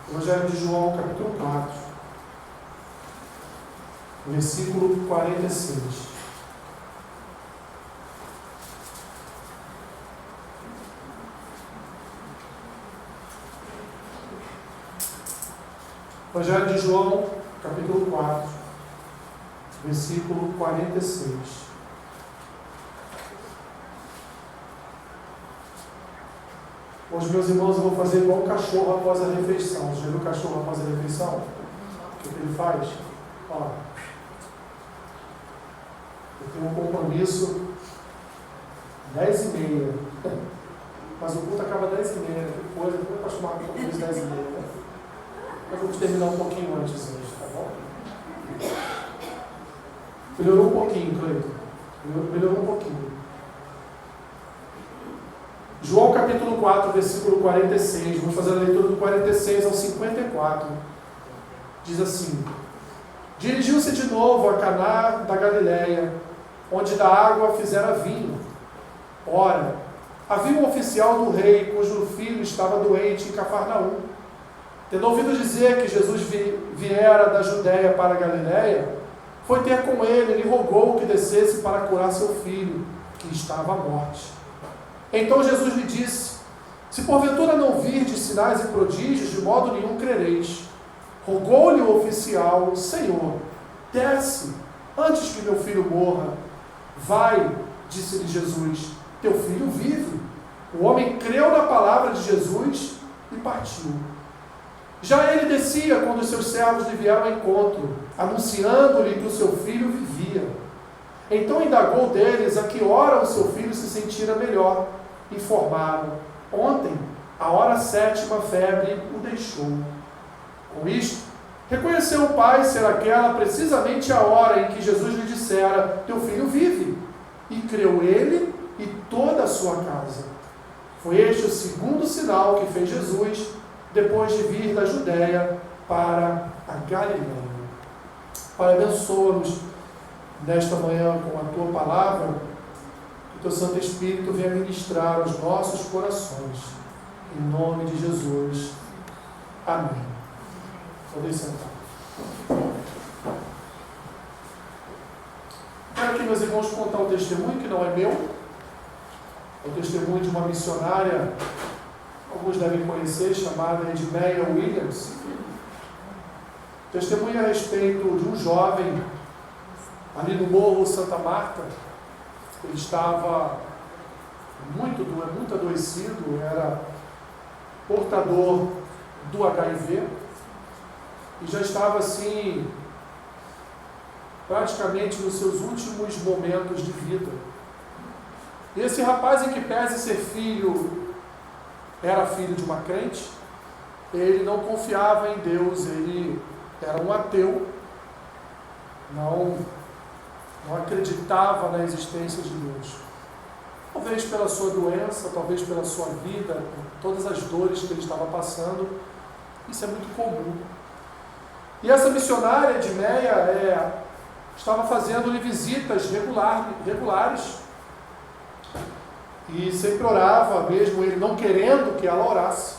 Evangelho de João, capítulo 4, versículo 46. Evangelho de João, capítulo 4, versículo 46. Hoje, meus irmãos, eu vou fazer igual um cachorro após a refeição. Você já viu o cachorro após a refeição? O que ele faz? Ó, eu tenho um compromisso 10h30. Mas o culto acaba 10h30. Depois eu vou acostumar com o compromisso 10h30. Né? Mas vamos terminar um pouquinho antes hoje, tá bom? Melhorou um pouquinho, Cleiton. Melhorou um pouquinho. João capítulo 4, versículo 46. Vamos fazer a leitura do 46 ao 54. Diz assim: Dirigiu-se de novo a Caná da Galileia, onde da água fizera vinho. Ora, havia um oficial do rei, cujo filho estava doente em Cafarnaum. Tendo ouvido dizer que Jesus viera da Judéia para a Galileia, foi ter com ele e lhe rogou que descesse para curar seu filho, que estava à morte. Então Jesus lhe disse: Se porventura não virdes sinais e prodígios, de modo nenhum crereis. Rogou-lhe o oficial: Senhor, desce, antes que meu filho morra. Vai, disse-lhe Jesus, teu filho vive. O homem creu na palavra de Jesus e partiu. Já ele descia quando os seus servos lhe vieram ao encontro, anunciando-lhe que o seu filho vivia. Então indagou deles a que hora o seu filho se sentira melhor. Informaram: ontem, à hora 7, a febre o deixou. Com isto, reconheceu o pai ser aquela precisamente a hora em que Jesus lhe dissera: teu filho vive. E creu ele e toda a sua casa. Foi este o segundo sinal que fez Jesus, depois de vir da Judéia para a Galileia. Pai, abençoa-nos nesta manhã com a tua palavra, que o teu Santo Espírito venha ministrar aos nossos corações. Em nome de Jesus. Amém. Podem sentar. Quero aqui, meus irmãos, contar um testemunho que não é meu. É o testemunho de uma missionária, alguns devem conhecer, chamada Edmeia Williams. Testemunha a respeito de um jovem ali no Morro Santa Marta. Ele estava muito adoecido, era portador do HIV e já estava assim, praticamente nos seus últimos momentos de vida. E esse rapaz, em que pese ser filho, era filho de uma crente, ele não confiava em Deus, ele era um ateu, não acreditava na existência de Deus. Talvez pela sua doença, talvez pela sua vida, por todas as dores que ele estava passando, isso é muito comum. E essa missionária de Meia estava fazendo-lhe visitas regulares, e sempre orava, mesmo ele não querendo que ela orasse.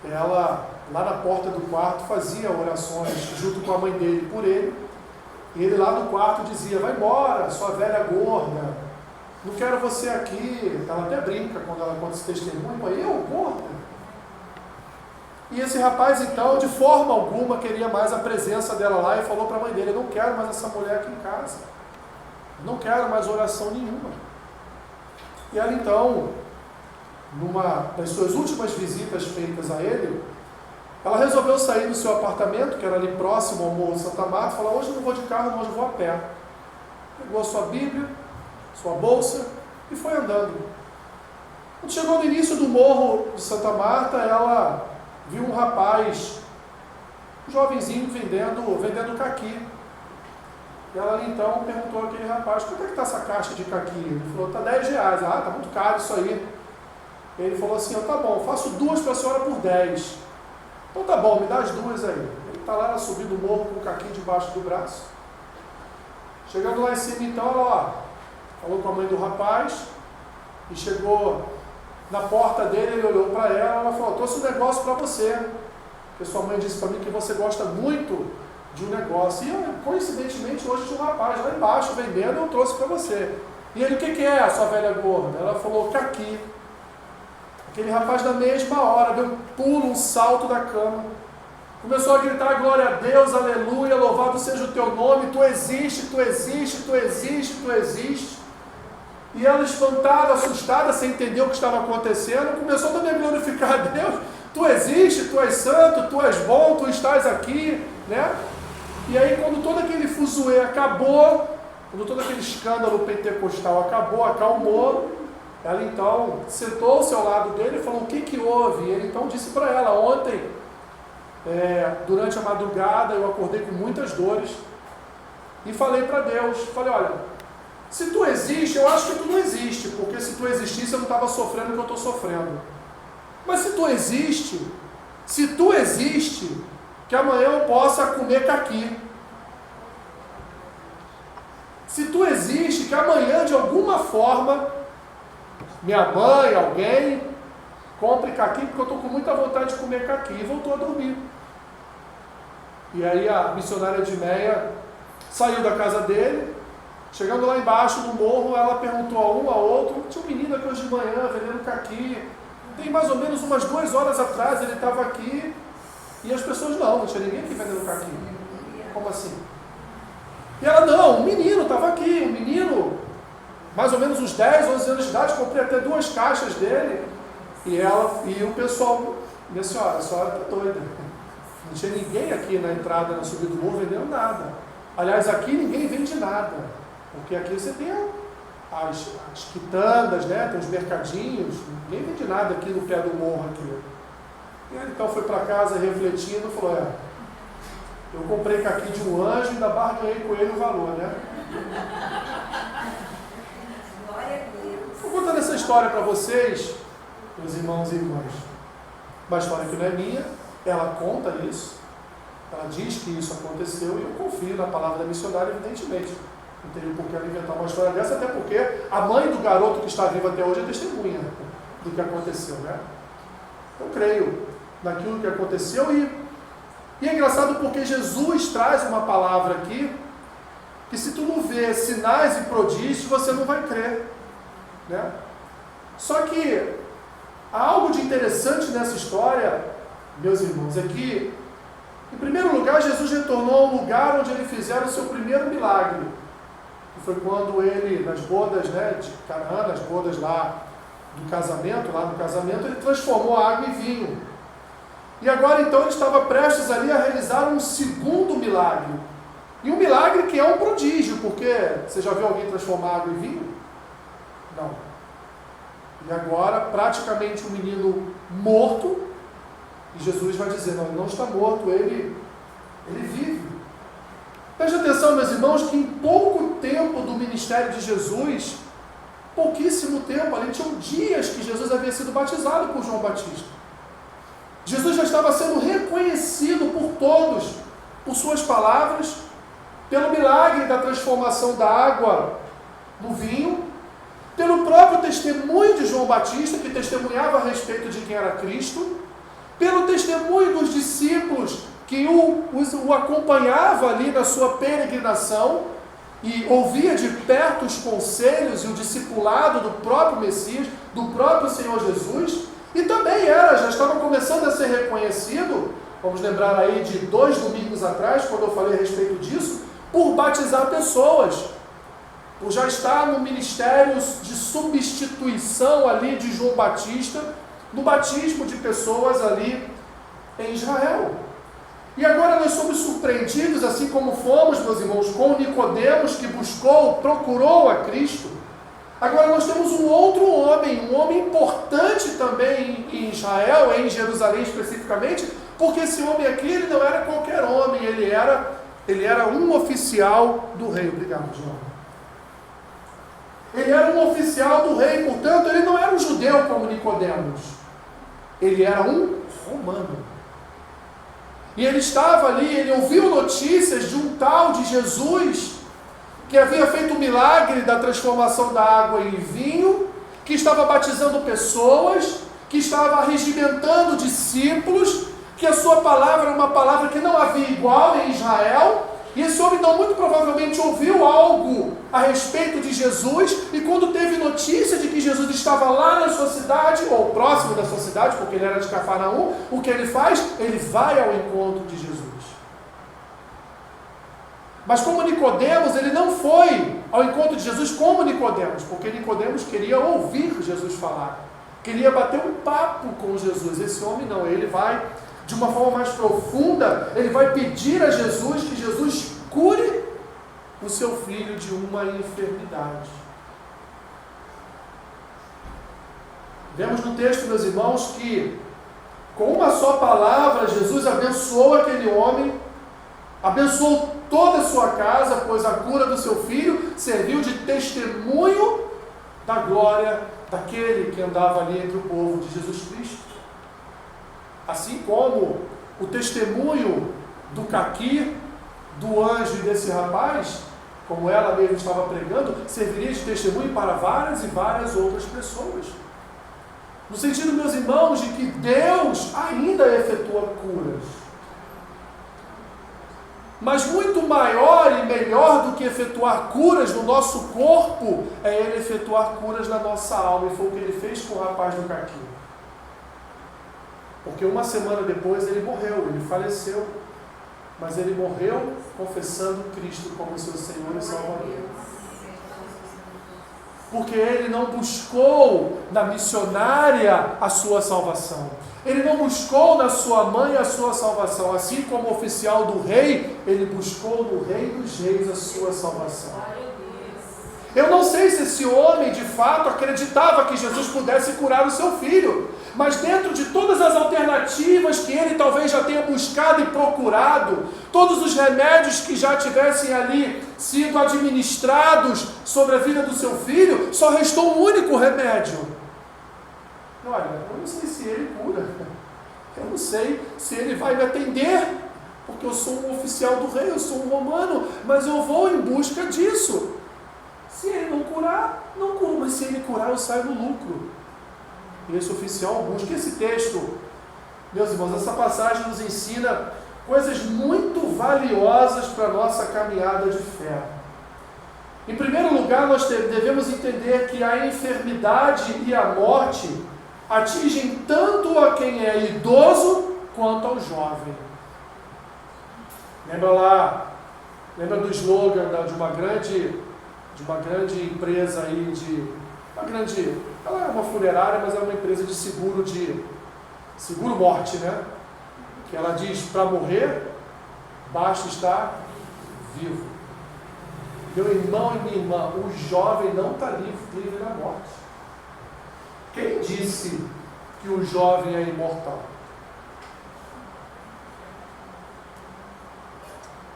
Ela, lá na porta do quarto, fazia orações junto com a mãe dele por ele. E ele lá no quarto dizia: vai embora, sua velha gorda, não quero você aqui. Ela até brinca quando ela conta esse testemunho: eu, gorda? E esse rapaz, então, de forma alguma queria mais a presença dela lá e falou para a mãe dele: eu não quero mais essa mulher aqui em casa, não quero mais oração nenhuma. E ela, então, numa das suas últimas visitas feitas a ele, ela resolveu sair do seu apartamento, que era ali próximo ao Morro Santa Marta, e falou: hoje eu não vou de carro, hoje eu vou a pé. Pegou a sua Bíblia, sua bolsa e foi andando. Quando chegou no início do Morro de Santa Marta, ela viu um rapaz, um jovenzinho vendendo caqui. E ela ali então perguntou àquele rapaz: quanto é que está essa caixa de caqui? Ele falou: está R$10. Ah, está muito caro isso aí. Ele falou assim: tá bom, faço 2 para a senhora por 10. Então tá bom, me dá as 2 aí. Ele está lá subindo o morro com o caqui debaixo do braço. Chegando lá em cima, então, ela falou com a mãe do rapaz e chegou na porta dele. Ele olhou para ela, ela falou: trouxe um negócio para você. porque sua mãe disse para mim que você gosta muito de um negócio. E coincidentemente hoje tinha um rapaz lá embaixo vendendo, eu trouxe para você. E ele, o que é a sua velha gorda? Ela falou, caqui. Aquele rapaz na mesma hora deu um pulo, um salto da cama. Começou a gritar, glória a Deus, aleluia, louvado seja o teu nome, tu existe, tu existe, tu existe, tu existe. E ela espantada, assustada, sem entender o que estava acontecendo, começou também a glorificar a Deus. Tu existe, tu és santo, tu és bom, tu estás aqui, né? E aí quando todo aquele fuzuê acabou, quando todo aquele escândalo pentecostal acabou, acalmou, ela então sentou-se ao lado dele e falou, o que houve? E ele então disse para ela, ontem, durante a madrugada, eu acordei com muitas dores e falei para Deus, falei, olha, se tu existe, eu acho que tu não existe, porque se tu existisse eu não estava sofrendo o que eu estou sofrendo. Mas se tu existe, que amanhã eu possa comer caqui. Se tu existe, que amanhã de alguma forma, minha mãe, alguém, compre caqui, porque eu estou com muita vontade de comer caqui. E voltou a dormir. E aí a missionária Edmeia saiu da casa dele, chegando lá embaixo no morro, ela perguntou a um, a outro, tinha um menino aqui hoje de manhã vendendo caqui, tem mais ou menos umas 2 horas atrás ele estava aqui, e as pessoas não tinha ninguém aqui vendendo caqui. Como assim? E ela, não, um menino estava aqui, um menino, mais ou menos uns 10, 11 anos de idade, comprei até 2 caixas dele, e o pessoal, minha senhora, a senhora está doida, não tinha ninguém aqui na entrada, na subida do morro vendendo nada. Aliás, aqui ninguém vende nada, porque aqui você tem as quitandas, né? Tem os mercadinhos, ninguém vende nada aqui no pé do morro aqui. E ele então foi para casa refletindo e falou, eu comprei caqui de um anjo e ainda barganhei com ele o valor, né? Vou contando essa história para vocês, meus irmãos e irmãs. Uma história que não é minha, ela conta isso, ela diz que isso aconteceu e eu confio na palavra da missionária, evidentemente. Não teria por que ela inventar uma história dessa, até porque a mãe do garoto que está vivo até hoje é testemunha do que aconteceu, né? Eu creio naquilo que aconteceu e é engraçado porque Jesus traz uma palavra aqui que se tu não vê sinais e prodígios, você não vai crer, né? Só que há algo de interessante nessa história, meus irmãos, é que, em primeiro lugar, Jesus retornou ao lugar onde ele fizera o seu primeiro milagre, que foi quando ele, nas bodas, né, de Canaã, nas bodas lá no casamento, ele transformou a água em vinho. E agora, então, ele estava prestes ali a realizar um segundo milagre. E um milagre que é um prodígio, porque você já viu alguém transformar água em vinho? Não. E agora, praticamente um menino morto, e Jesus vai dizer, não, ele não está morto, ele vive. Preste atenção, meus irmãos, que em pouco tempo do ministério de Jesus, pouquíssimo tempo, ali tinham dias que Jesus havia sido batizado por João Batista. Jesus já estava sendo reconhecido por todos, por suas palavras, pelo milagre da transformação da água no vinho, pelo próprio testemunho de João Batista, que testemunhava a respeito de quem era Cristo, pelo testemunho dos discípulos que o acompanhava ali na sua peregrinação e ouvia de perto os conselhos e o discipulado do próprio Messias, do próprio Senhor Jesus, e também já estava começando a ser reconhecido, vamos lembrar aí de 2 domingos atrás, quando eu falei a respeito disso, por batizar pessoas, por já estar no ministério de substituição ali de João Batista, no batismo de pessoas ali em Israel. E agora nós somos surpreendidos, assim como fomos, meus irmãos, com Nicodemos, que procurou a Cristo. Agora nós temos um outro homem, um homem importante também em Israel, em Jerusalém especificamente, porque esse homem aqui, ele não era qualquer homem, ele era um oficial do rei. Obrigado, João. Ele era um oficial do rei, portanto, ele não era um judeu como Nicodemos. Ele era um romano. E ele estava ali, ele ouviu notícias de um tal de Jesus, que havia feito o milagre da transformação da água em vinho, que estava batizando pessoas, que estava regimentando discípulos, que a sua palavra é uma palavra que não havia igual em Israel, e esse homem não muito provavelmente ouviu algo a respeito de Jesus, e quando teve notícia de que Jesus estava lá na sua cidade, ou próximo da sua cidade, porque ele era de Cafarnaum, o que ele faz? Ele vai ao encontro de Jesus. Mas como Nicodemos, ele não foi ao encontro de Jesus como Nicodemos, porque Nicodemos queria ouvir Jesus falar, queria bater um papo com Jesus. Esse homem não, ele vai de uma forma mais profunda, ele vai pedir a Jesus que Jesus cure o seu filho de uma enfermidade. Vemos no texto, meus irmãos, que com uma só palavra Jesus abençoou aquele homem, abençoou toda a sua casa, pois a cura do seu filho serviu de testemunho da glória daquele que andava ali entre o povo de Jesus Cristo. Assim como o testemunho do caqui, do anjo e desse rapaz, como ela mesmo estava pregando, serviria de testemunho para várias e várias outras pessoas. No sentido, meus irmãos, de que Deus ainda efetua curas. Mas muito maior e melhor do que efetuar curas no nosso corpo, é Ele efetuar curas na nossa alma. E foi o que Ele fez com o rapaz do caqui. Porque uma semana depois ele morreu, ele faleceu. Mas ele morreu confessando Cristo como seu Senhor e Salvador. Porque ele não buscou na missionária a sua salvação. Ele não buscou na sua mãe a sua salvação. Assim como oficial do rei, ele buscou no Rei dos Reis a sua salvação. Eu não sei se esse homem de fato acreditava que Jesus pudesse curar o seu filho, mas dentro de todas as alternativas que ele talvez já tenha buscado e procurado, todos os remédios que já tivessem ali sido administrados sobre a vida do seu filho, só restou um único remédio. Olha, eu não sei se ele cura, eu não sei se ele vai me atender, porque eu sou um oficial do rei, eu sou um romano, mas eu vou em busca disso. Se ele não curar, não curo, mas se ele curar, eu saio no lucro. E esse oficial busca. Esse texto, meus irmãos, essa passagem nos ensina coisas muito valiosas para a nossa caminhada de fé. Em primeiro lugar, nós devemos entender que a enfermidade e a morte atingem tanto a quem é idoso quanto ao jovem. Lembra do slogan de uma grande empresa aí ela é uma funerária, mas é uma empresa de seguro morte, né? Que ela diz, para morrer, basta estar vivo. Meu irmão e minha irmã, o jovem não está livre da morte. Quem disse que o jovem é imortal?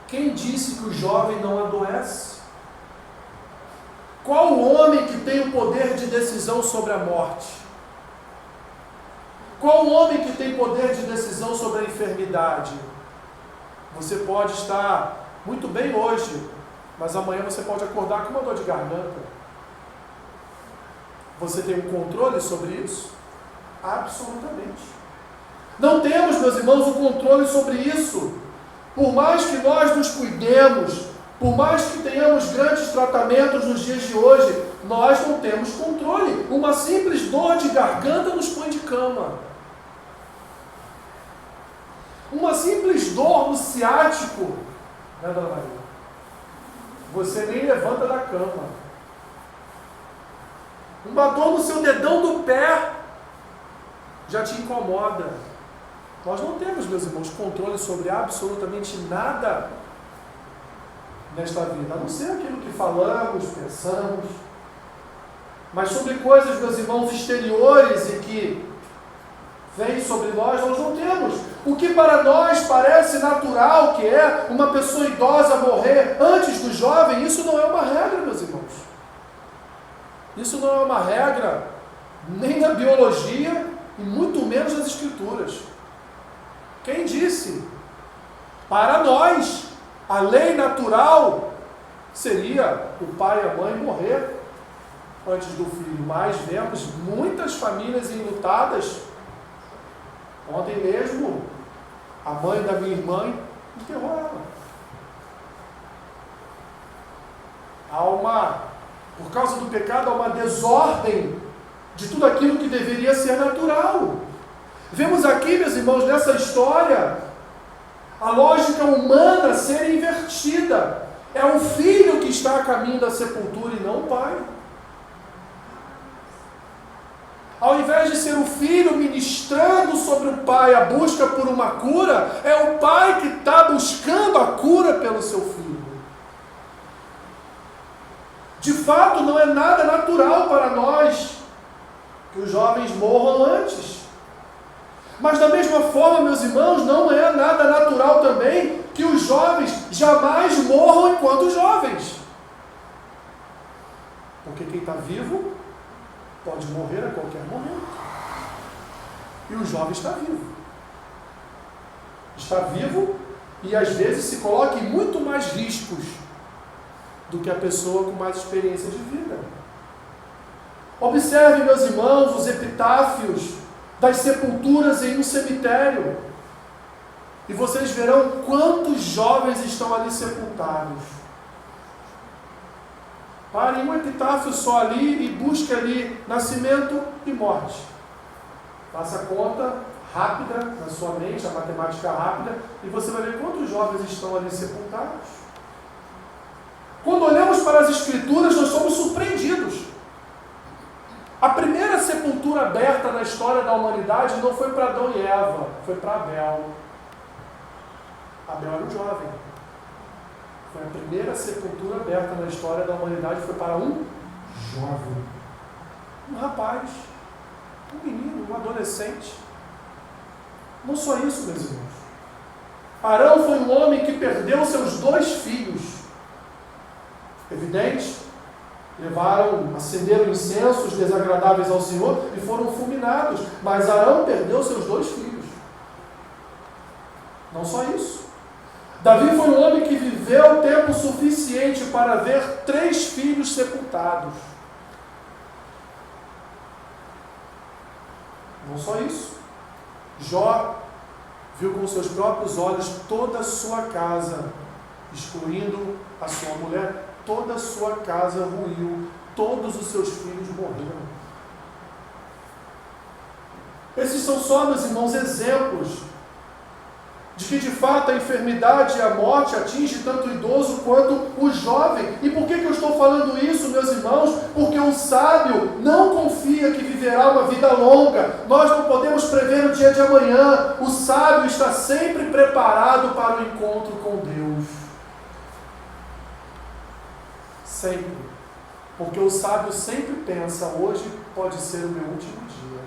Quem disse que o jovem não adoece? Qual o homem que tem o poder de decisão sobre a morte? Qual o homem que tem poder de decisão sobre a enfermidade? Você pode estar muito bem hoje, mas amanhã você pode acordar com uma dor de garganta. Você tem um controle sobre isso? Absolutamente. Não temos, meus irmãos, o controle sobre isso. Por mais que nós nos cuidemos, por mais que tenhamos grandes tratamentos nos dias de hoje, nós não temos controle. Uma simples dor de garganta nos põe de cama. Uma simples dor no ciático, né, dona Maria? Você nem levanta da cama. Uma dor no seu dedão do pé já te incomoda. Nós não temos, meus irmãos, controle sobre absolutamente nada nesta vida, a não ser aquilo que falamos, pensamos, mas sobre coisas, meus irmãos, exteriores e que vêm sobre nós não temos. O que para nós parece natural, que é uma pessoa idosa morrer antes do jovem, isso não é uma regra, meus irmãos. Isso não é uma regra nem na biologia e muito menos nas escrituras. Quem disse? Para nós, a lei natural seria o pai e a mãe morrer antes do filho, mas vemos muitas famílias enlutadas. Ontem mesmo A mãe da minha irmã enterrou ela. Por causa do pecado, há uma desordem de tudo aquilo que deveria ser natural. Vemos aqui, meus irmãos, nessa história, a lógica humana ser invertida. É o filho que está a caminho da sepultura e não o pai. Ao invés de ser o filho ministrando sobre o pai a busca por uma cura, é o pai que está buscando a cura pelo seu filho. De fato, não é nada natural para nós que os jovens morram antes. Mas da mesma forma, meus irmãos, não é nada natural também que os jovens jamais morram enquanto jovens. Porque quem está vivo pode morrer a qualquer momento. E o jovem está vivo. Está vivo e às vezes se coloca em muito mais riscos do que a pessoa com mais experiência de vida. Observe, meus irmãos, os epitáfios das sepulturas em um cemitério. E vocês verão quantos jovens estão ali sepultados. Pare em um epitáfio só ali e busque ali nascimento e morte. Faça a conta rápida na sua mente, a matemática rápida, e você vai ver quantos jovens estão ali sepultados. Quando olhamos para as Escrituras, nós somos surpreendidos. A primeira sepultura aberta na história da humanidade não foi para Adão e Eva, foi para Abel. Abel era um jovem. Foi a primeira sepultura aberta na história da humanidade, foi para um jovem. Um rapaz, um menino, um adolescente. Não só isso, meus irmãos. Arão foi um homem que perdeu seus 2 filhos. Evidente, acenderam incensos desagradáveis ao Senhor e foram fulminados. Mas Arão perdeu seus 2 filhos. Não só isso. Davi foi um homem que viveu tempo suficiente para ver 3 filhos sepultados. Não só isso. Jó viu com seus próprios olhos toda a sua casa, excluindo a sua mulher, toda a sua casa ruiu, todos os seus filhos morreram. Esses são só, meus irmãos, exemplos de que de fato a enfermidade e a morte atinge tanto o idoso quanto o jovem. E por que eu estou falando isso, meus irmãos? Porque o sábio não confia que viverá uma vida longa. Nós não podemos prever o dia de amanhã. O sábio está sempre preparado para o encontro com Deus. Sempre. Porque o sábio sempre pensa, hoje pode ser o meu último dia.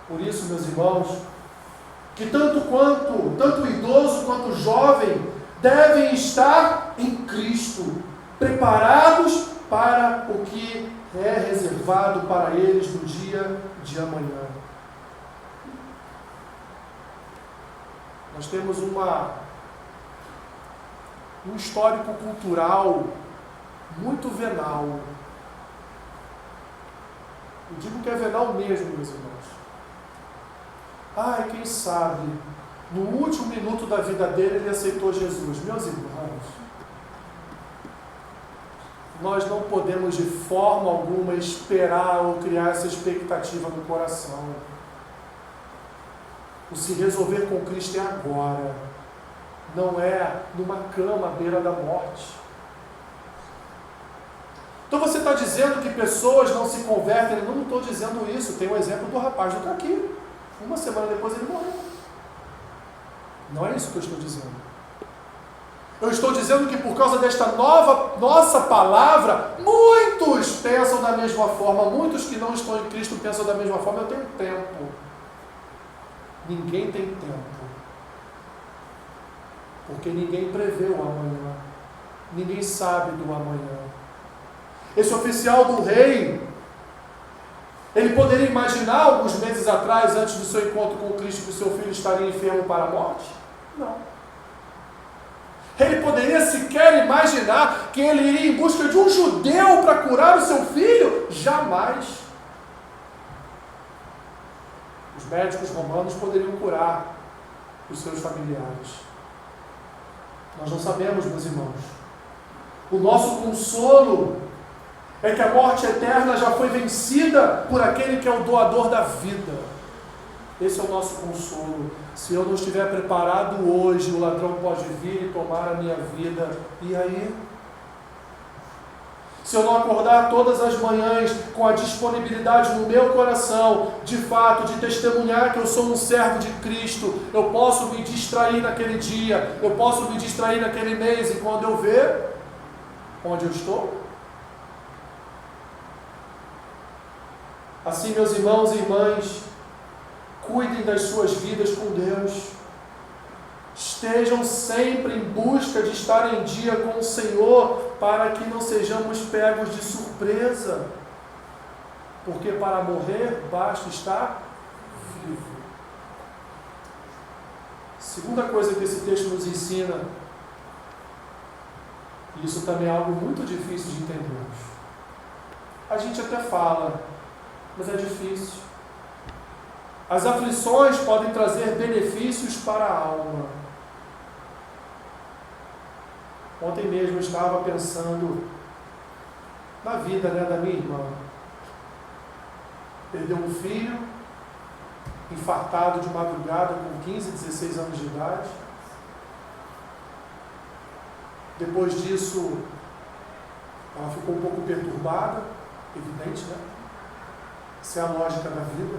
Por isso, meus irmãos, que tanto o idoso quanto o jovem devem estar em Cristo, preparados para o que é reservado para eles no dia de amanhã. Nós temos um histórico cultural muito venal. Eu digo que é venal mesmo, meus irmãos. Ai, quem sabe, no último minuto da vida dele, ele aceitou Jesus. Meus irmãos, nós não podemos de forma alguma esperar ou criar essa expectativa no coração. O se resolver com Cristo é agora, não é numa cama à beira da morte. Então você está dizendo que pessoas não se convertem? Eu não estou dizendo isso. Tem um exemplo do rapaz do Caqui. Uma semana depois ele morreu. Não é isso que eu estou dizendo. Eu estou dizendo que por causa desta nossa palavra, muitos pensam da mesma forma, muitos que não estão em Cristo pensam da mesma forma. Eu tenho tempo. Ninguém tem tempo. Porque ninguém prevê o amanhã. Ninguém sabe do amanhã. Esse oficial do rei, ele poderia imaginar alguns meses atrás, antes do seu encontro com Cristo, que o seu filho estaria enfermo para a morte? Não. Ele poderia sequer imaginar que ele iria em busca de um judeu para curar o seu filho? Jamais. Os Os médicos romanos poderiam curar os seus familiares. Nós não sabemos, meus irmãos. O nosso consolo é que a morte eterna já foi vencida por aquele que é o doador da vida. Esse é o nosso consolo. Se eu não estiver preparado hoje, o ladrão pode vir e tomar a minha vida. E aí? Se eu não acordar todas as manhãs com a disponibilidade no meu coração, de fato, de testemunhar que eu sou um servo de Cristo, eu posso me distrair naquele dia, eu posso me distrair naquele mês, e quando eu ver onde eu estou? Assim, meus irmãos e irmãs, cuidem das suas vidas com Deus. Estejam sempre em busca de estar em dia com o Senhor, para que não sejamos pegos de surpresa. Porque para morrer, basta estar vivo. Segunda coisa que esse texto nos ensina, e isso também é algo muito difícil de entendermos. A gente até fala, mas é difícil. As aflições podem trazer benefícios para a alma. Ontem mesmo eu estava pensando na vida, da minha irmã. Perdeu um filho, infartado de madrugada com 15, 16 anos de idade. Depois disso, ela ficou um pouco perturbada, evidente, né? Essa é a lógica da vida.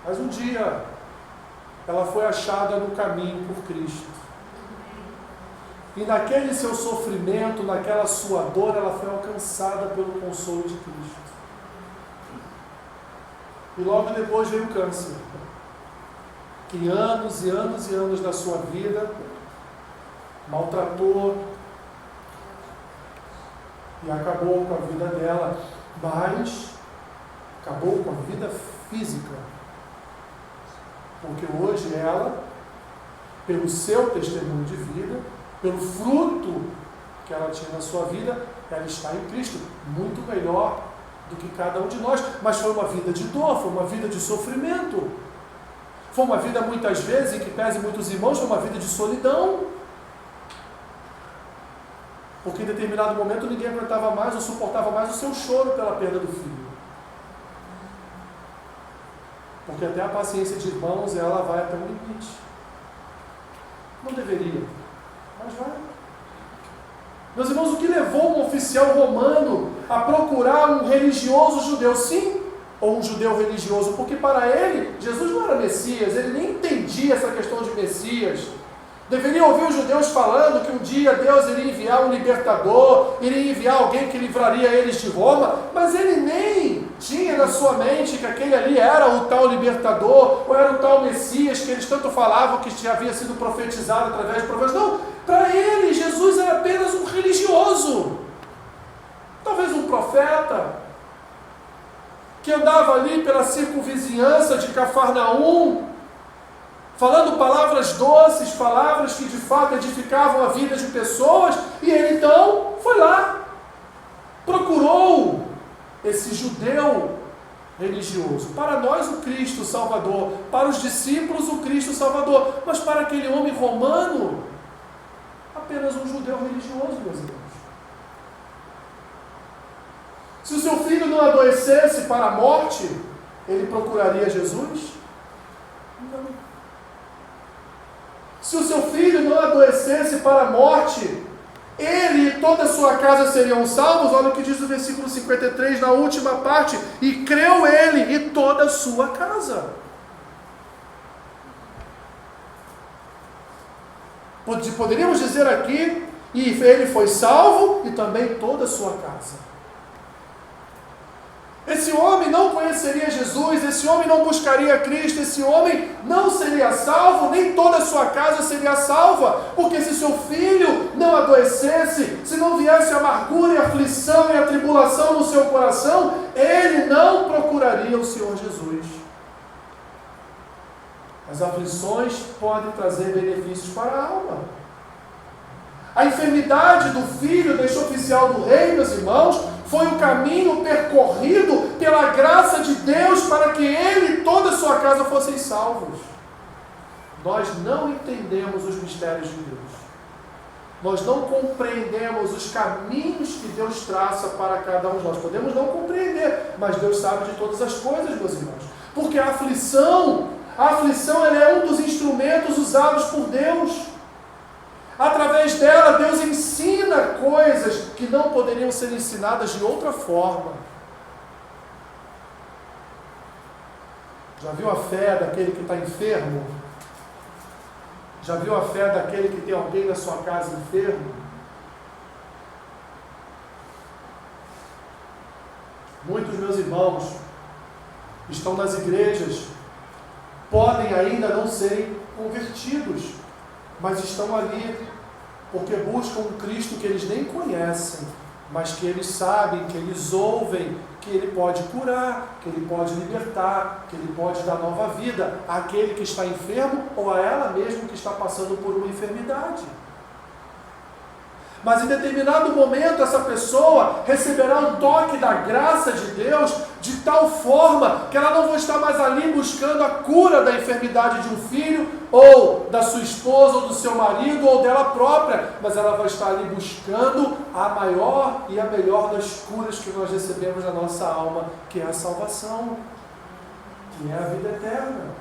Mas um dia, ela foi achada no caminho por Cristo. E naquele seu sofrimento, naquela sua dor, ela foi alcançada pelo consolo de Cristo. E logo depois veio o câncer, que anos e anos e anos da sua vida maltratou e acabou com a vida dela, mas acabou com a vida física. Porque hoje ela, pelo seu testemunho de vida, pelo fruto que ela tinha na sua vida, ela está em Cristo, muito melhor do que cada um de nós. Mas foi uma vida de dor, foi uma vida de sofrimento. Foi uma vida, muitas vezes, que pese muitos irmãos, foi uma vida de solidão. Porque em determinado momento ninguém aguentava mais ou suportava mais o seu choro pela perda do filho. Porque até a paciência de irmãos, ela vai até um limite. Não deveria, mas vai. Meus irmãos, o que levou um oficial romano a procurar um religioso judeu? Sim, ou um judeu religioso, porque para ele, Jesus não era Messias, ele nem entendia essa questão de Messias. Deveria ouvir os judeus falando que um dia Deus iria enviar um libertador, iria enviar alguém que livraria eles de Roma, mas ele nem tinha na sua mente que aquele ali era o tal libertador, ou era o tal Messias que eles tanto falavam que já havia sido profetizado através de profetas. Não, para ele Jesus era apenas um religioso, talvez um profeta, que andava ali pela circunvizinhança de Cafarnaum, falando palavras doces, palavras que de fato edificavam a vida de pessoas, e ele então foi lá, procurou esse judeu religioso. Para nós o Cristo Salvador, para os discípulos o Cristo Salvador, mas para aquele homem romano, apenas um judeu religioso, meus irmãos. Se o seu filho não adoecesse para a morte, ele procuraria Jesus? Não. Se o seu filho não adoecesse para a morte, ele e toda a sua casa seriam salvos. Olha o que diz o versículo 53, na última parte: e creu ele e toda a sua casa. Poderíamos dizer aqui, e ele foi salvo e também toda a sua casa. Esse homem não conheceria Jesus, esse homem não buscaria Cristo, esse homem não seria salvo, nem toda a sua casa seria salva, porque se seu filho não adoecesse, se não viesse amargura e aflição e atribulação no seu coração, ele não procuraria o Senhor Jesus. As aflições podem trazer benefícios para a alma. A enfermidade do filho deste oficial do rei, meus irmãos, foi o caminho percorrido pela graça de Deus para que ele e toda a sua casa fossem salvos. Nós não entendemos os mistérios de Deus. Nós não compreendemos os caminhos que Deus traça para cada um de nós. Podemos não compreender, mas Deus sabe de todas as coisas, meus irmãos. Porque a aflição ela é um dos instrumentos usados por Deus. Através dela, Deus ensina coisas que não poderiam ser ensinadas de outra forma. Já viu a fé daquele que está enfermo? Já viu a fé daquele que tem alguém na sua casa enfermo? Muitos meus irmãos estão nas igrejas, podem ainda não serem convertidos, mas estão ali porque buscam um Cristo que eles nem conhecem, mas que eles sabem, que eles ouvem, que Ele pode curar, que Ele pode libertar, que Ele pode dar nova vida àquele que está enfermo ou a ela mesmo que está passando por uma enfermidade. Mas em determinado momento essa pessoa receberá um toque da graça de Deus de tal forma que ela não vai estar mais ali buscando a cura da enfermidade de um filho, ou da sua esposa, ou do seu marido, ou dela própria, mas ela vai estar ali buscando a maior e a melhor das curas que nós recebemos na nossa alma, que é a salvação, que é a vida eterna.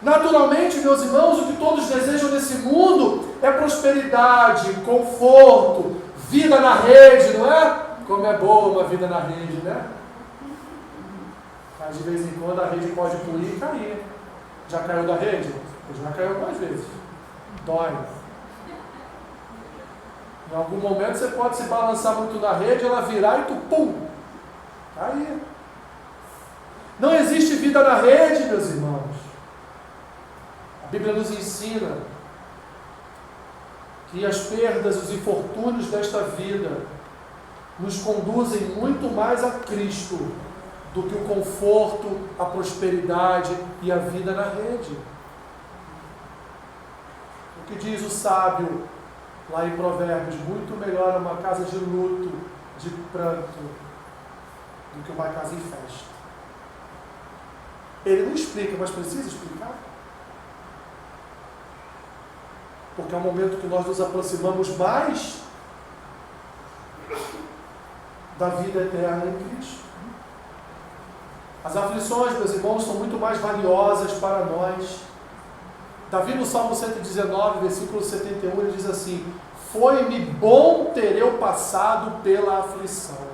Naturalmente, meus irmãos, o que todos desejam nesse mundo é prosperidade, conforto, vida na rede, não é? Como é boa uma vida na rede, né? Mas de vez em quando a rede pode pulir e cair. Já caiu da rede? Já caiu algumas vezes. Dói. Em algum momento você pode se balançar muito na rede, ela virar e tu, pum, cair. Não existe vida na rede, meus irmãos. A Bíblia nos ensina que as perdas, os infortúnios desta vida nos conduzem muito mais a Cristo do que o conforto, a prosperidade e a vida na rede. O que diz o sábio lá em Provérbios: muito melhor uma casa de luto, de pranto, do que uma casa em festa. Ele não explica, mas precisa explicar. Porque é o momento que nós nos aproximamos mais da vida eterna em Cristo. As aflições, meus irmãos, são muito mais valiosas para nós. Davi, no Salmo 119, versículo 71, ele diz assim: foi-me bom ter eu passado pela aflição.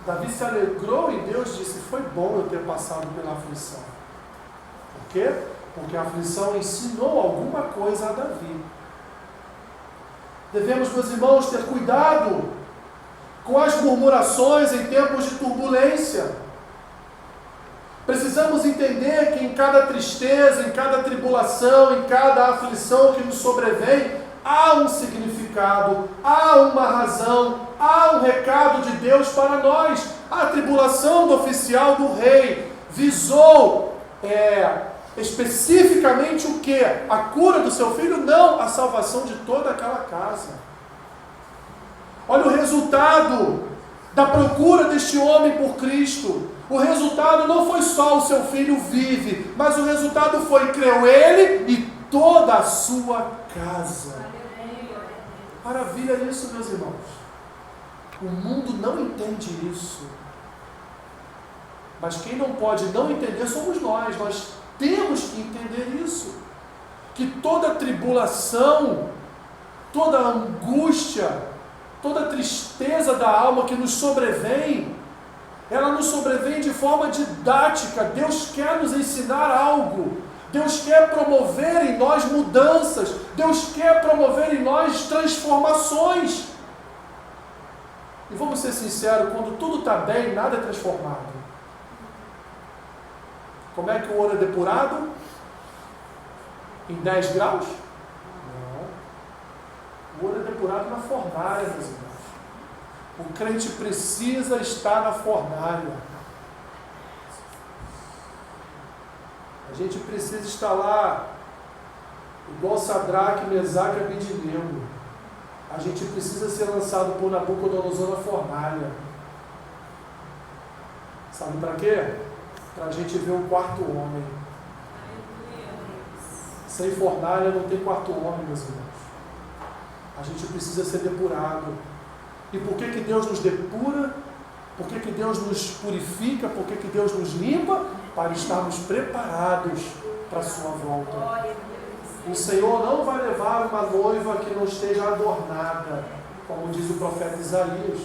Davi se alegrou em Deus e disse: foi bom eu ter passado pela aflição. Por quê? Porque a aflição ensinou alguma coisa a Davi. Devemos, meus irmãos, ter cuidado com as murmurações em tempos de turbulência. Precisamos entender que em cada tristeza, em cada tribulação, em cada aflição que nos sobrevém, há um significado, há uma razão, há um recado de Deus para nós. A tribulação do oficial do rei visou especificamente o que? A cura do seu filho? Não, a salvação de toda aquela casa. Olha o resultado da procura deste homem por Cristo. O resultado não foi só o seu filho vive, mas o resultado foi: creu ele e toda a sua casa. Maravilha isso, meus irmãos. O mundo não entende isso. Mas quem não pode não entender somos nós. Nós temos que entender isso. Que toda tribulação, toda angústia, toda tristeza da alma que nos sobrevém, ela nos sobrevém de forma didática. Deus quer nos ensinar algo. Deus quer promover em nós mudanças. Deus quer promover em nós transformações. E vamos ser sinceros, quando tudo está bem, nada é transformado. Como é que o ouro é depurado? Em 10 graus? Não. O ouro é depurado na fornalha, meus irmãos. O crente precisa estar na fornalha. A gente precisa estar lá, igual Sadraque, Mesaque e Abednego. a gente precisa ser lançado por Nabucodonosor na fornalha. Sabe para quê? Para a gente ver o quarto homem. Sem fornalha não tem quarto homem, meus irmãos. A gente precisa ser depurado. E por que Deus nos depura? Por que Deus nos purifica? Por que Deus nos limpa? Para estarmos preparados para a sua volta. O Senhor não vai levar uma noiva que não esteja adornada, como diz o profeta Isaías.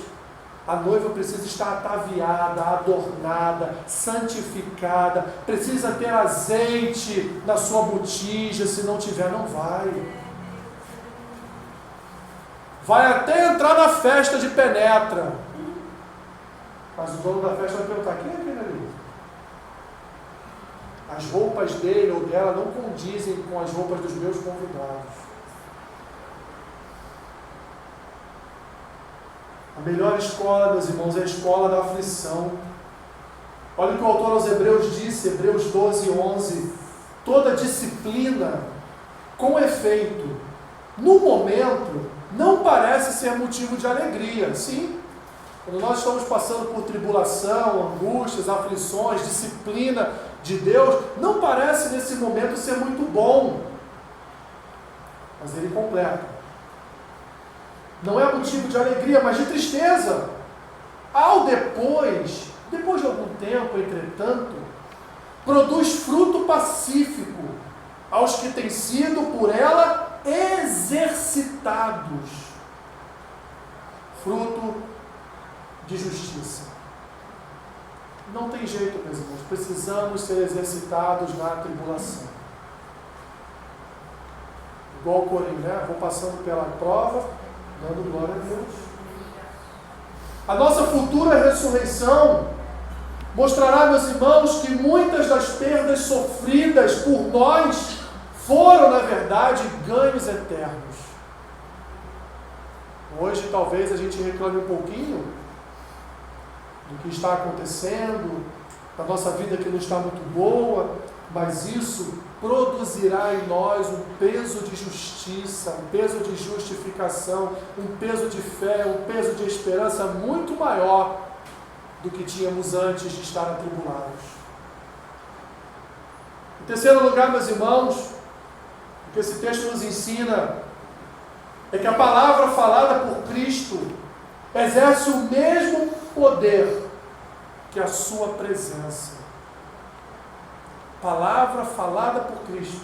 A noiva precisa estar ataviada, adornada, santificada, precisa ter azeite na sua botija, se não tiver, não vai. Vai até entrar na festa de penetra. Mas o dono da festa vai perguntar: quem é aquele ali? As roupas dele ou dela não condizem com as roupas dos meus convidados. A melhor escola, meus irmãos, é a escola da aflição. Olha o que o autor aos Hebreus disse, Hebreus 12, 11. Toda disciplina, com efeito, no momento, não parece ser motivo de alegria. Sim, quando nós estamos passando por tribulação, angústias, aflições, disciplina de Deus, não parece nesse momento ser muito bom. Mas ele completa. Não é motivo de alegria, mas de tristeza. Depois de algum tempo, entretanto, produz fruto pacífico aos que têm sido por ela exercitados. Fruto de justiça. Não tem jeito, meus irmãos. Precisamos ser exercitados na tribulação. Igual o Corinho, né? Vou passando pela prova, dando glória a Deus. A nossa futura ressurreição mostrará, meus irmãos, que muitas das perdas sofridas por nós foram, na verdade, ganhos eternos. Hoje, talvez, a gente reclame um pouquinho do que está acontecendo, da nossa vida que não está muito boa, mas isso produzirá em nós um peso de justiça, um peso de justificação, um peso de fé, um peso de esperança muito maior do que tínhamos antes de estar atribulados. Em terceiro lugar, meus irmãos, o que esse texto nos ensina é que a palavra falada por Cristo exerce o mesmo poder que a sua presença. Palavra falada por Cristo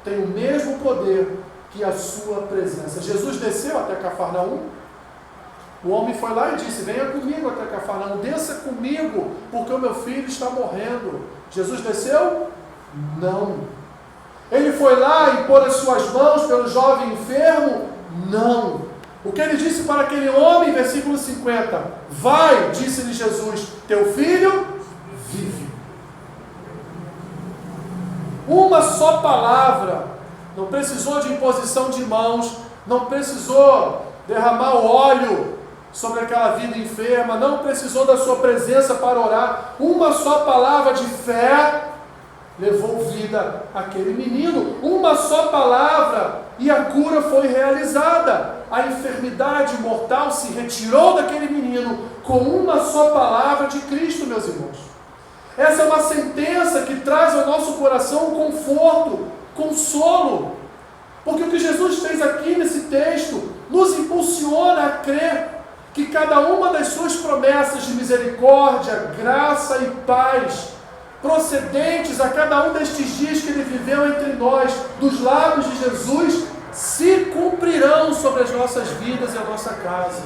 tem o mesmo poder que a sua presença. Jesus desceu até Cafarnaum. O homem foi lá e disse: venha comigo até Cafarnaum, desça comigo, porque o meu filho está morrendo. Jesus desceu? Não. Ele foi lá e pôs as suas mãos pelo jovem enfermo? Não. O que ele disse para aquele homem, versículo 50, vai, disse-lhe Jesus, teu filho vive. Uma só palavra, não precisou de imposição de mãos, não precisou derramar o óleo sobre aquela vida enferma, não precisou da sua presença para orar. Uma só palavra de fé levou vida àquele menino. Uma só palavra e a cura foi realizada. A enfermidade mortal se retirou daquele menino com uma só palavra de Cristo, meus irmãos. Essa é uma sentença que traz ao nosso coração conforto, consolo. Porque o que Jesus fez aqui nesse texto nos impulsiona a crer que cada uma das suas promessas de misericórdia, graça e paz, procedentes a cada um destes dias que ele viveu entre nós, dos lábios de Jesus, se cumprirão sobre as nossas vidas e a nossa casa.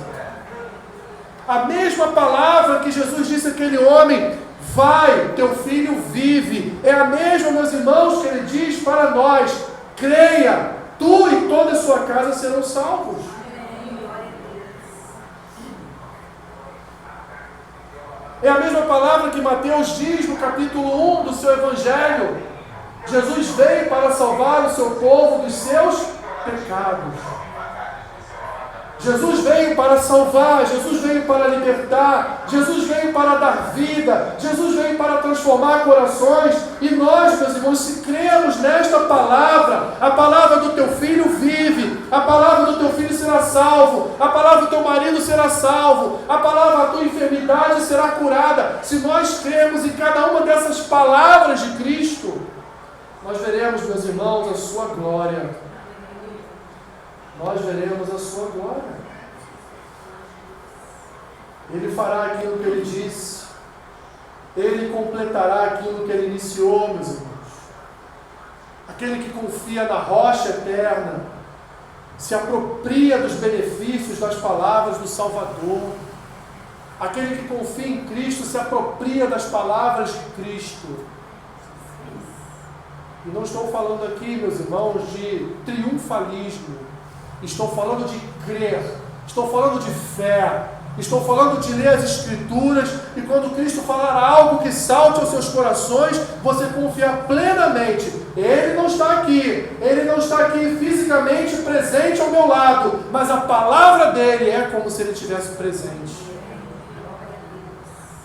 A mesma palavra que Jesus disse àquele homem, vai, teu filho vive, é a mesma, meus irmãos, que ele diz para nós, creia, tu e toda a sua casa serão salvos. É a mesma palavra que Mateus diz no capítulo 1 do seu Evangelho. Jesus veio para salvar o seu povo dos seus pecados. Jesus veio para salvar, Jesus veio para libertar, Jesus veio para dar vida, Jesus veio para transformar corações. E nós, meus irmãos, se cremos nesta palavra, a palavra do teu filho vive, a palavra do teu filho será salvo, a palavra do teu marido será salvo, a palavra da tua enfermidade será curada. Se nós cremos em cada uma dessas palavras de Cristo, nós veremos, meus irmãos, a sua glória. Nós veremos a sua glória. Ele fará aquilo que ele disse. Ele completará aquilo que ele iniciou, meus irmãos. Aquele que confia na rocha eterna se apropria dos benefícios das palavras do Salvador. Aquele que confia em Cristo se apropria das palavras de Cristo. E não estou falando aqui, meus irmãos, de triunfalismo. Estou falando de crer. Estou falando de fé. Estou falando de ler as Escrituras e quando Cristo falar algo que salte aos seus corações, você confiar plenamente. Ele não está aqui fisicamente presente ao meu lado, mas a palavra dele é como se ele estivesse presente.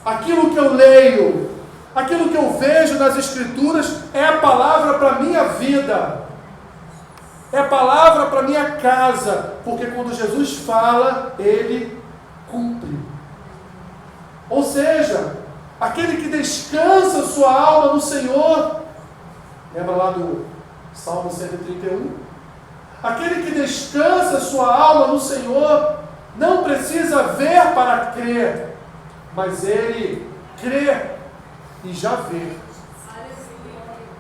Aquilo que eu leio, aquilo que eu vejo nas Escrituras é a palavra para a minha vida. É a palavra para a minha casa, porque quando Jesus fala, ele cumpre. Ou seja, aquele que descansa sua alma no Senhor, lembra lá do Salmo 131? Aquele que descansa sua alma no Senhor, não precisa ver para crer, mas ele crê e já vê.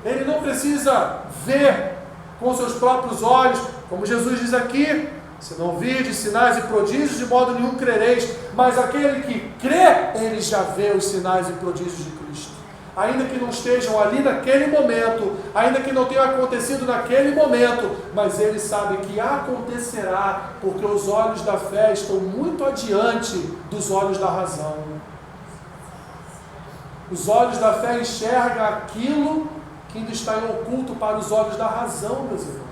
Ele não precisa ver com seus próprios olhos, como Jesus diz aqui, se não virdes sinais e prodígios, de modo nenhum crereis. Mas aquele que crê, ele já vê os sinais e prodígios de Cristo. Ainda que não estejam ali naquele momento, ainda que não tenha acontecido naquele momento, mas ele sabe que acontecerá, porque os olhos da fé estão muito adiante dos olhos da razão. Os olhos da fé enxergam aquilo que ainda está em oculto para os olhos da razão, meus irmãos.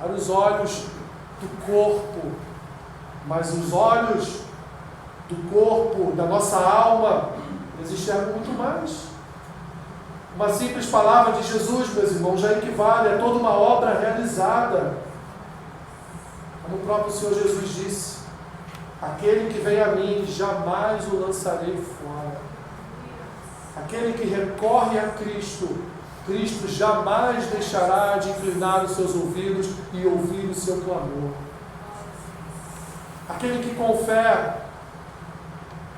Para os olhos do corpo, mas os olhos do corpo, da nossa alma, eles enxergam muito mais. Uma simples palavra de Jesus, meus irmãos, já equivale a toda uma obra realizada. Como o próprio Senhor Jesus disse: aquele que vem a mim, jamais o lançarei fora. Aquele que recorre a Cristo, Cristo jamais deixará de inclinar os seus ouvidos e ouvir o seu clamor. Aquele que com fé,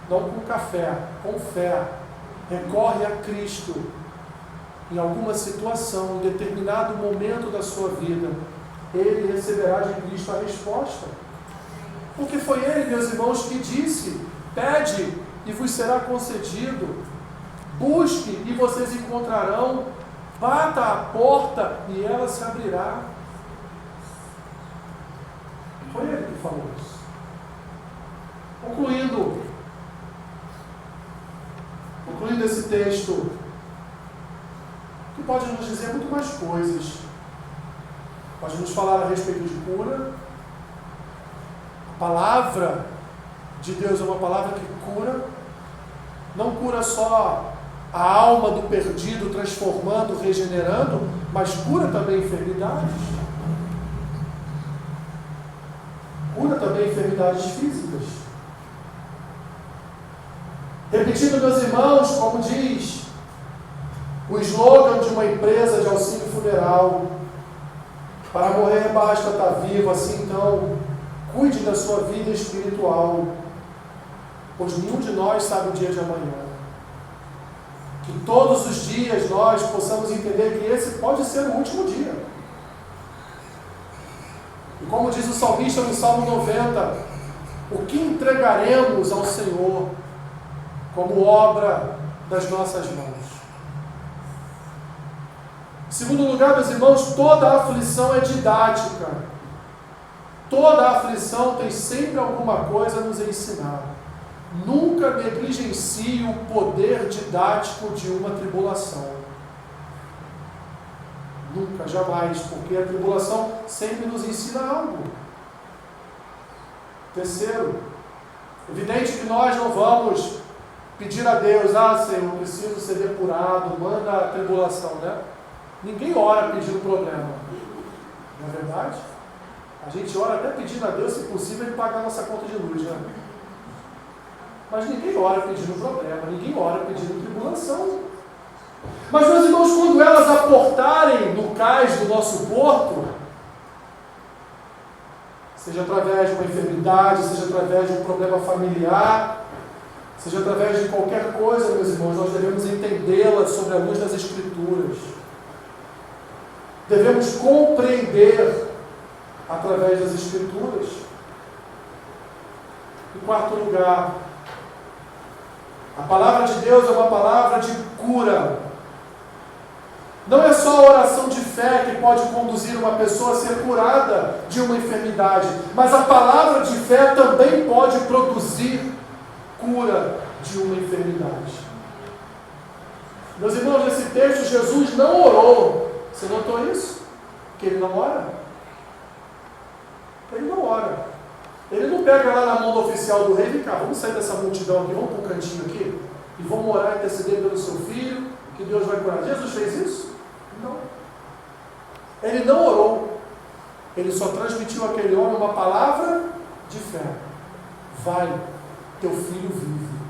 não com café, com fé, recorre a Cristo em alguma situação, em determinado momento da sua vida, ele receberá de Cristo a resposta. Porque foi ele, meus irmãos, que disse: pede e vos será concedido, busque e vocês encontrarão, bata a porta e ela se abrirá. Foi ele que falou isso. Concluindo esse texto, que pode nos dizer muito mais coisas. Pode nos falar a respeito de cura. A palavra de Deus é uma palavra que cura. Não cura só a alma do perdido, transformando, regenerando, mas cura também enfermidades. Cura também enfermidades físicas. Repetindo, meus irmãos, como diz o slogan de uma empresa de auxílio funeral: para morrer basta estar vivo. Assim então, cuide da sua vida espiritual, pois nenhum de nós sabe o dia de amanhã. Que todos os dias nós possamos entender que esse pode ser o último dia. E como diz o salmista no Salmo 90, o que entregaremos ao Senhor como obra das nossas mãos? Em segundo lugar, meus irmãos, toda aflição é didática. Toda aflição tem sempre alguma coisa a nos ensinar. Nunca negligencie o poder didático de uma tribulação. Nunca, jamais, porque a tribulação sempre nos ensina algo. Terceiro, evidente que nós não vamos pedir a Deus: Senhor, preciso ser depurado, manda a tribulação, né? Ninguém ora pedindo problema, não é verdade? A gente ora até pedindo a Deus, se possível, Ele pagar a nossa conta de luz, né? Mas ninguém ora pedindo problema, ninguém ora pedindo tribulação. Mas, meus irmãos, quando elas aportarem no cais do nosso porto, seja através de uma enfermidade, seja através de um problema familiar, seja através de qualquer coisa, meus irmãos, nós devemos entendê-la sobre a luz das Escrituras. Devemos compreender através das Escrituras. Em quarto lugar, a palavra de Deus é uma palavra de cura. Não é só a oração de fé que pode conduzir uma pessoa a ser curada de uma enfermidade, mas a palavra de fé também pode produzir cura de uma enfermidade. Meus irmãos, nesse texto, Jesus não orou. Você notou isso? Que ele não ora? Ele não ora. Ele não pega lá na mão do oficial do rei, vem cá, vamos sair dessa multidão aqui, vamos para um cantinho aqui, e vamos orar e interceder pelo seu filho, que Deus vai curar. Jesus fez isso? Não. Ele não orou. Ele só transmitiu àquele homem uma palavra de fé. Vai, teu filho vive.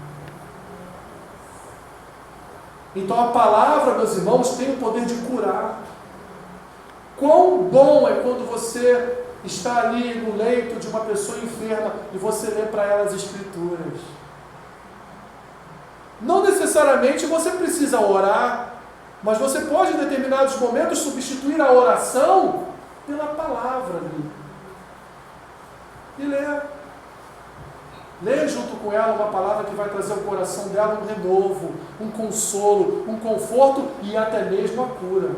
Então a palavra, meus irmãos, tem o poder de curar. Quão bom é quando você está ali no leito de uma pessoa enferma e você lê para ela as Escrituras. Não necessariamente você precisa orar, mas você pode em determinados momentos substituir a oração pela palavra ali. E ler. Ler junto com ela uma palavra que vai trazer ao coração dela um renovo, um consolo, um conforto e até mesmo a cura.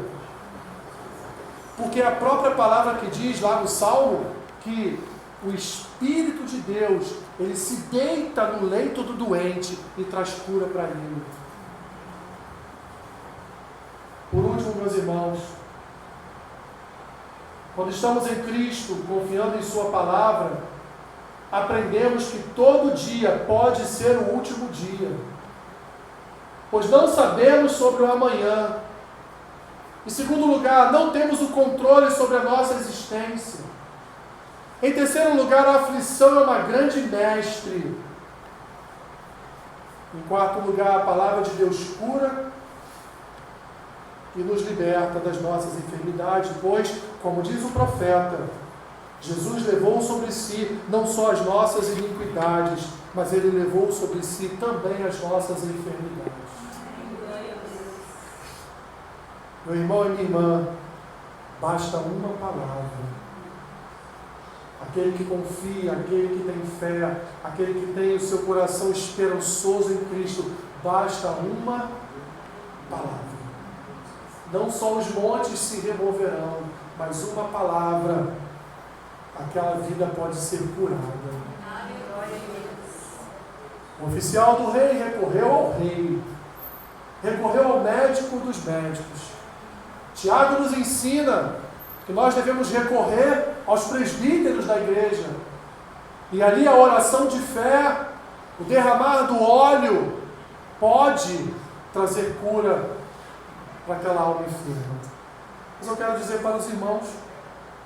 Porque é a própria palavra que diz lá no Salmo que o Espírito de Deus, ele se deita no leito do doente e traz cura para ele. Por último, meus irmãos, quando estamos em Cristo, confiando em Sua palavra, aprendemos que todo dia pode ser o último dia, pois não sabemos sobre o amanhã. Em segundo lugar, não temos o controle sobre a nossa existência. Em terceiro lugar, a aflição é uma grande mestre. Em quarto lugar, a palavra de Deus cura e nos liberta das nossas enfermidades, pois, como diz o profeta, Jesus levou sobre si não só as nossas iniquidades, mas Ele levou sobre si também as nossas enfermidades. Meu irmão e minha irmã, basta uma palavra. Aquele que confia, aquele que tem fé, aquele que tem o seu coração esperançoso em Cristo, basta uma palavra. Não só os montes se removerão, mas uma palavra, aquela vida pode ser curada. O oficial do rei recorreu ao rei, recorreu ao médico dos médicos. Tiago nos ensina que nós devemos recorrer aos presbíteros da igreja. E ali a oração de fé, o derramar do óleo, pode trazer cura para aquela alma enferma. Mas eu quero dizer para os irmãos,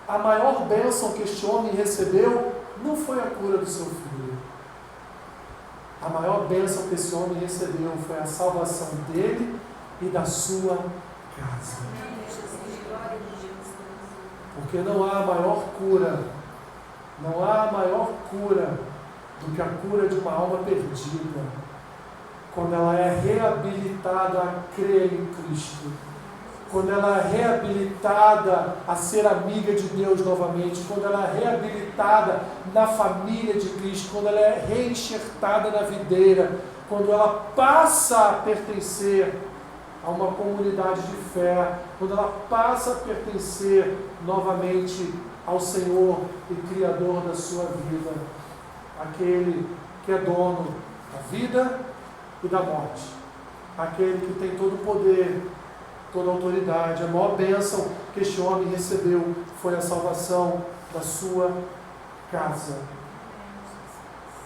a maior bênção que este homem recebeu não foi a cura do seu filho. A maior bênção que esse homem recebeu foi a salvação dele e da sua casa. Porque não há maior cura, não há maior cura do que a cura de uma alma perdida, quando ela é reabilitada a crer em Cristo, quando ela é reabilitada a ser amiga de Deus novamente, quando ela é reabilitada na família de Cristo, quando ela é reenxertada na videira, quando ela passa a pertencer a uma comunidade de fé, quando ela passa a pertencer novamente ao Senhor e Criador da sua vida, aquele que é dono da vida e da morte, aquele que tem todo o poder, toda a autoridade. A maior bênção que este homem recebeu foi a salvação da sua casa,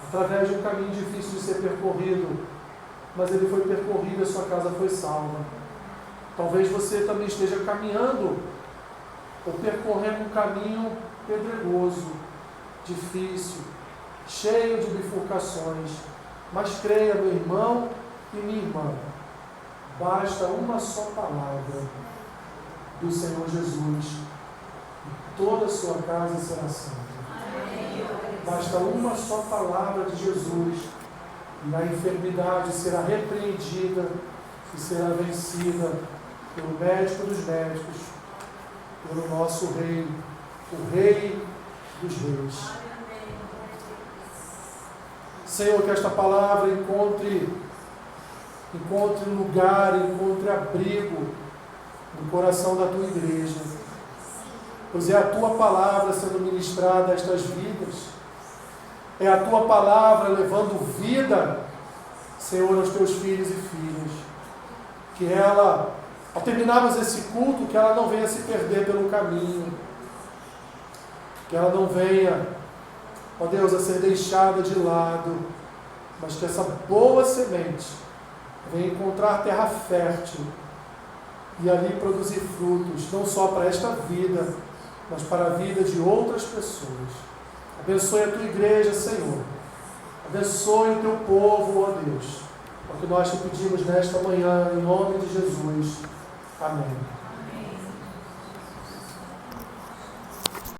através de um caminho difícil de ser percorrido, mas ele foi percorrido e a sua casa foi salva. Talvez você também esteja caminhando ou percorrendo um caminho pedregoso, difícil, cheio de bifurcações. Mas creia, meu irmão e minha irmã, basta uma só palavra do Senhor Jesus e toda a sua casa será santa. Basta uma só palavra de Jesus e a enfermidade será repreendida e será vencida pelo médico dos médicos, pelo nosso Rei, o Rei dos Reis. Senhor, que esta palavra encontre lugar, encontre abrigo no coração da Tua igreja, pois é a Tua palavra sendo ministrada a estas vidas, é a Tua palavra levando vida, Senhor, aos Teus filhos e filhas, que ela, ao terminarmos esse culto, que ela não venha se perder pelo caminho, que ela não venha, ó Deus, a ser deixada de lado, mas que essa boa semente venha encontrar terra fértil e ali produzir frutos, não só para esta vida, mas para a vida de outras pessoas. Abençoe a Tua igreja, Senhor. Abençoe o Teu povo, ó Deus. É o que nós te pedimos nesta manhã, em nome de Jesus. Amém.